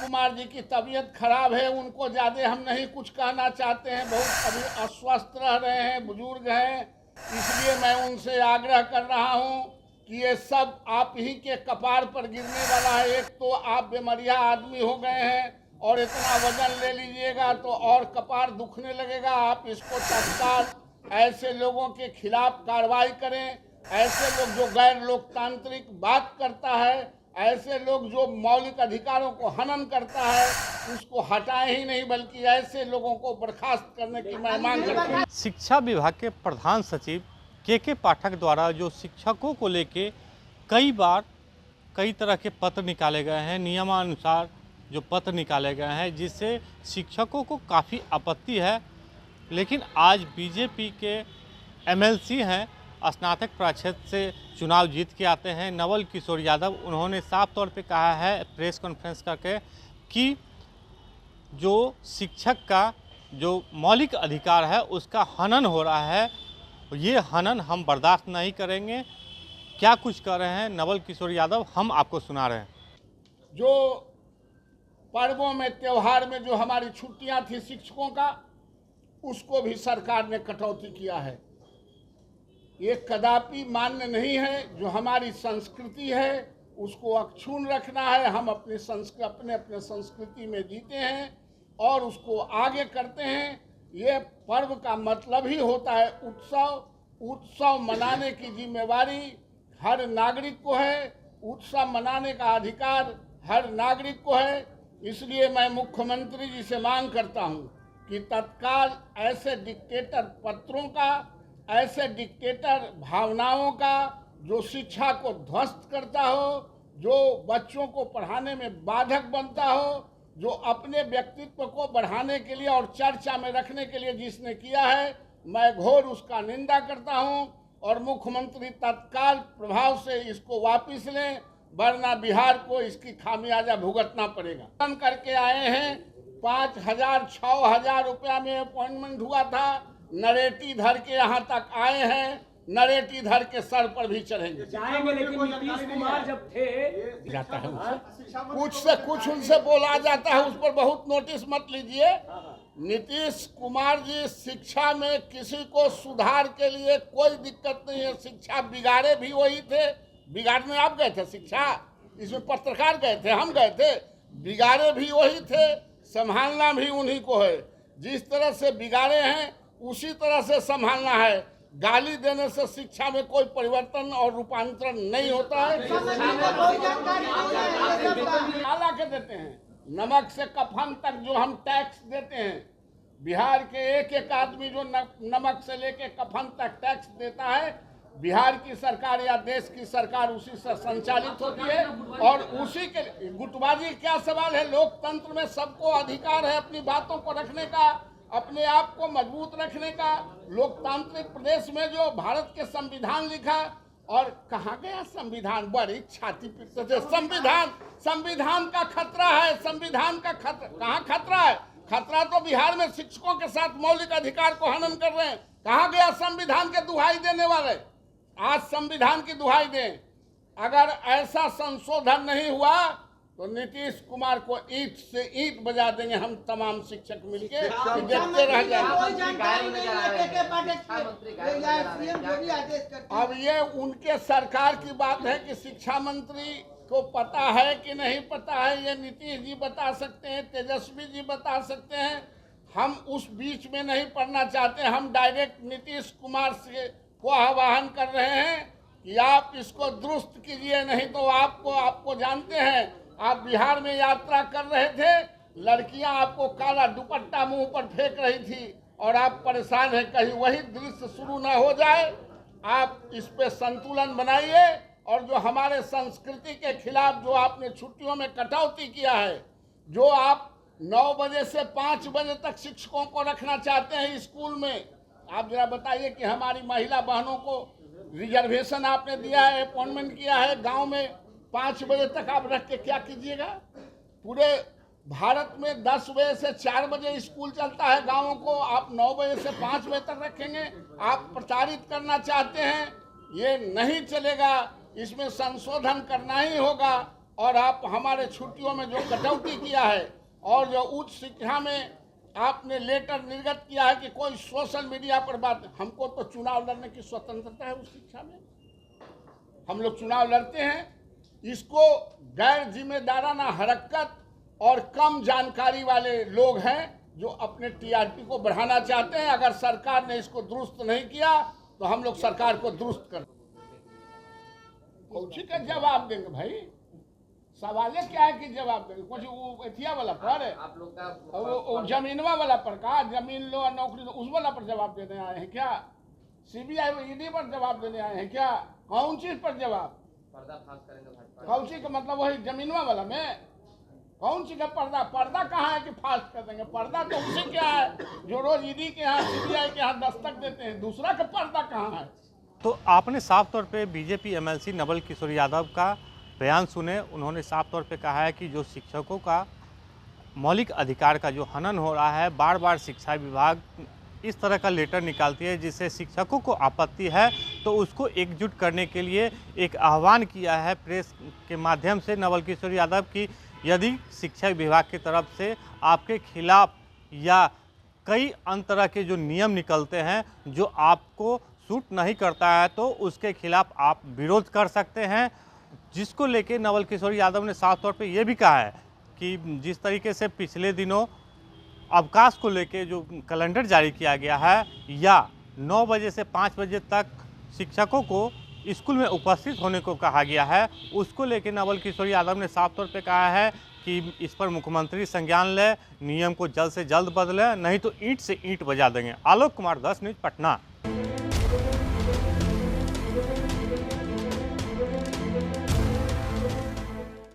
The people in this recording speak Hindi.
कुमार जी की तबीयत खराब है, उनको ज़्यादा हम नहीं कुछ कहना चाहते हैं, बहुत अभी अस्वस्थ रह रहे हैं, बुजुर्ग हैं, इसलिए मैं उनसे आग्रह कर रहा हूं कि ये सब आप ही के कपार पर गिरने वाला है। एक तो आप बीमारिया आदमी हो गए हैं और इतना वजन ले लीजिएगा तो और कपार दुखने लगेगा। आप इसको तत्काल ऐसे लोगों के खिलाफ कार्रवाई करें। ऐसे लोग जो गैर लोकतांत्रिक बात करता है, ऐसे लोग जो मौलिक अधिकारों को हनन करता है, उसको हटाए ही नहीं बल्कि ऐसे लोगों को बर्खास्त करने की मैं मांग करता हूँ। शिक्षा विभाग के प्रधान सचिव के पाठक द्वारा जो शिक्षकों को लेके कई बार कई तरह के पत्र निकाले गए हैं, नियमानुसार जो पत्र निकाले गए हैं, जिससे शिक्षकों को काफ़ी आपत्ति है। लेकिन आज बीजेपी के एमएलसी हैं, स्नातक प्रक्षेत्र से चुनाव जीत के आते हैं, नवल किशोर यादव, उन्होंने साफ तौर पे कहा है प्रेस कॉन्फ्रेंस करके कि जो शिक्षक का जो मौलिक अधिकार है उसका हनन हो रहा है, ये हनन हम बर्दाश्त नहीं करेंगे। क्या कुछ कर रहे हैं नवल किशोर यादव, हम आपको सुना रहे हैं। जो पर्वों में त्योहार में जो हमारी छुट्टियां थी शिक्षकों का, उसको भी सरकार ने कटौती किया है। ये कदापि मान्य नहीं है। जो हमारी संस्कृति है उसको अक्षुण्ण रखना है। हम अपने संस्कृति में जीते हैं और उसको आगे करते हैं। ये पर्व का मतलब ही होता है उत्सव मनाने की जिम्मेवारी हर नागरिक को है। उत्सव मनाने का अधिकार हर नागरिक को है। इसलिए मैं मुख्यमंत्री जी से मांग करता हूं कि तत्काल ऐसे डिक्टेटर पत्रों का, ऐसे डिक्टेटर भावनाओं का, जो शिक्षा को ध्वस्त करता हो, जो बच्चों को पढ़ाने में बाधक बनता हो, जो अपने व्यक्तित्व को बढ़ाने के लिए और चर्चा में रखने के लिए जिसने किया है, मैं घोर उसका निंदा करता हूं। और मुख्यमंत्री तत्काल प्रभाव से इसको वापस लें, वरना बिहार को इसकी खामियाजा भुगतना पड़ेगा। हम करके आए हैं 5,000 6,000 रुपया में अपॉइंटमेंट हुआ था। नरेटी धर के यहाँ तक आए हैं, नरेटी धर के सर पर भी चढ़ेंगे। लेकिन नीतीश कुमार जब थे जाता है कुछ से कुछ उनसे बोला जाता है, उस पर बहुत नोटिस मत लीजिए। नीतीश कुमार जी शिक्षा में किसी को सुधार के लिए कोई दिक्कत नहीं है। शिक्षा बिगाड़े भी वही थे। बिगाड़ने आप गए थे शिक्षा, इसमें पत्रकार गए थे, हम गए थे। बिगाड़े भी वही थे, संभालना भी उन्हीं को है। जिस तरह से बिगाड़े हैं उसी तरह से संभालना है। गाली देने से शिक्षा में कोई परिवर्तन और रूपांतरण नहीं होता है। आला के देते हैं, नमक से कफन तक जो हम टैक्स देते हैं, बिहार के एक एक आदमी जो नमक से लेके कफन तक टैक्स देता है, बिहार की सरकार या देश की सरकार उसी से संचालित होती है। और उसी के गुटबाजी क्या सवाल है। लोकतंत्र में सबको अधिकार है अपनी बातों को रखने का, अपने आप को मजबूत रखने का। लोकतांत्रिक प्रदेश में जो भारत के संविधान लिखा, और कहाँ गया संविधान, बड़ी छाती पीटते थे। संविधान का खतरा है, संविधान का खतरा कहाँ खतरा है? खतरा तो बिहार में शिक्षकों के साथ मौलिक अधिकार को हनन कर रहे हैं। कहाँ गया संविधान के दुहाई देने वाले? आज संविधान की दुहाई दें। अगर ऐसा संशोधन नहीं हुआ तो नीतीश कुमार को ईंट से ईंट बजा देंगे हम तमाम शिक्षक मिलके, देखते रह जाएंगे। अब ये उनके सरकार की बात है कि शिक्षा मंत्री को पता है कि नहीं पता है, ये नीतीश जी बता सकते हैं, तेजस्वी जी बता सकते हैं। हम उस बीच में नहीं पढ़ना चाहते। हम डायरेक्ट नीतीश कुमार से को आह्वान कर रहे हैं कि आप इसको दुरुस्त कीजिए, नहीं तो आपको जानते हैं, आप बिहार में यात्रा कर रहे थे, लड़कियां आपको काला दुपट्टा मुंह पर फेंक रही थी और आप परेशान हैं, कहीं वही दृश्य शुरू ना हो जाए। आप इस पे संतुलन बनाइए। और जो हमारे संस्कृति के खिलाफ जो आपने छुट्टियों में कटौती किया है, जो आप 9 बजे से 5 बजे तक शिक्षकों को रखना चाहते हैं स्कूल में, आप जरा बताइए कि हमारी महिला बहनों को रिजर्वेशन आपने दिया है, अपॉइंटमेंट किया है, गांव में 5 बजे तक आप रख के क्या कीजिएगा? पूरे भारत में 10 बजे से 4 बजे स्कूल चलता है गांवों को, आप 9 बजे से 5 बजे तक रखेंगे। आप प्रचारित करना चाहते हैं, ये नहीं चलेगा। इसमें संशोधन करना ही होगा। और आप हमारे छुट्टियों में जो कटौती किया है और जो उच्च शिक्षा में आपने लेटर निर्गत किया है कि कोई सोशल मीडिया पर बात, हमको तो चुनाव लड़ने की स्वतंत्रता है उस शिक्षा में, हम लोग चुनाव लड़ते हैं। इसको गैर जिम्मेदाराना हरकत और कम जानकारी वाले लोग हैं जो अपने टीआरपी को बढ़ाना चाहते हैं। अगर सरकार ने इसको दुरुस्त नहीं किया तो हम लोग सरकार को दुरुस्त कर कौची का जवाब देंगे भाई, सवाल क्या है कि जवाब देंगे कुछ वो एथिया वाला पर आप लोग का वो जमीनवा वाला पर का जमीन लो और नौकरी लो उस वाला पर जवाब देने आए हैं क्या? सीबीआई ईडी पर जवाब देने आए हैं क्या? कौन चीज पर जवाब? पर्दाफाश करेंगे भाजपा। कौन चीज का मतलब वही जमीनवा वाला में कौन सी का पर्दा? पर्दा कहाँ है कि फास्ट कर देंगे? पर्दा तो उसे क्या है जो रोज ईडी के यहाँ सीबीआई के यहाँ दस्तक देते हैं, दूसरा का पर्दा कहाँ है? तो आपने साफ तौर पे बीजेपी एमएलसी नवल किशोर यादव का बयान सुने। उन्होंने साफ तौर पे कहा है कि जो शिक्षकों का मौलिक अधिकार का जो हनन हो रहा है, बार बार शिक्षा विभाग इस तरह का लेटर निकालती है जिससे शिक्षकों को आपत्ति है, तो उसको एकजुट करने के लिए एक आह्वान किया है प्रेस के माध्यम से नवल किशोर यादव की यदि शिक्षा विभाग की तरफ से आपके खिलाफ या कई अन्य तरह के जो नियम निकलते हैं जो आपको सूट नहीं करता है तो उसके खिलाफ आप विरोध कर सकते हैं। जिसको लेके नवल किशोर यादव ने साफ तौर पे ये भी कहा है कि जिस तरीके से पिछले दिनों अवकाश को लेके जो कैलेंडर जारी किया गया है या 9 बजे से 5 बजे तक शिक्षकों को स्कूल में उपस्थित होने को कहा गया है, उसको लेके नवल किशोर यादव ने साफ तौर पे कहा है कि इस पर मुख्यमंत्री संज्ञान ले, नियम को जल्द से जल्द बदले, नहीं तो ईंट से ईंट बजा देंगे। आलोक कुमार, 10 न्यूज़, पटना।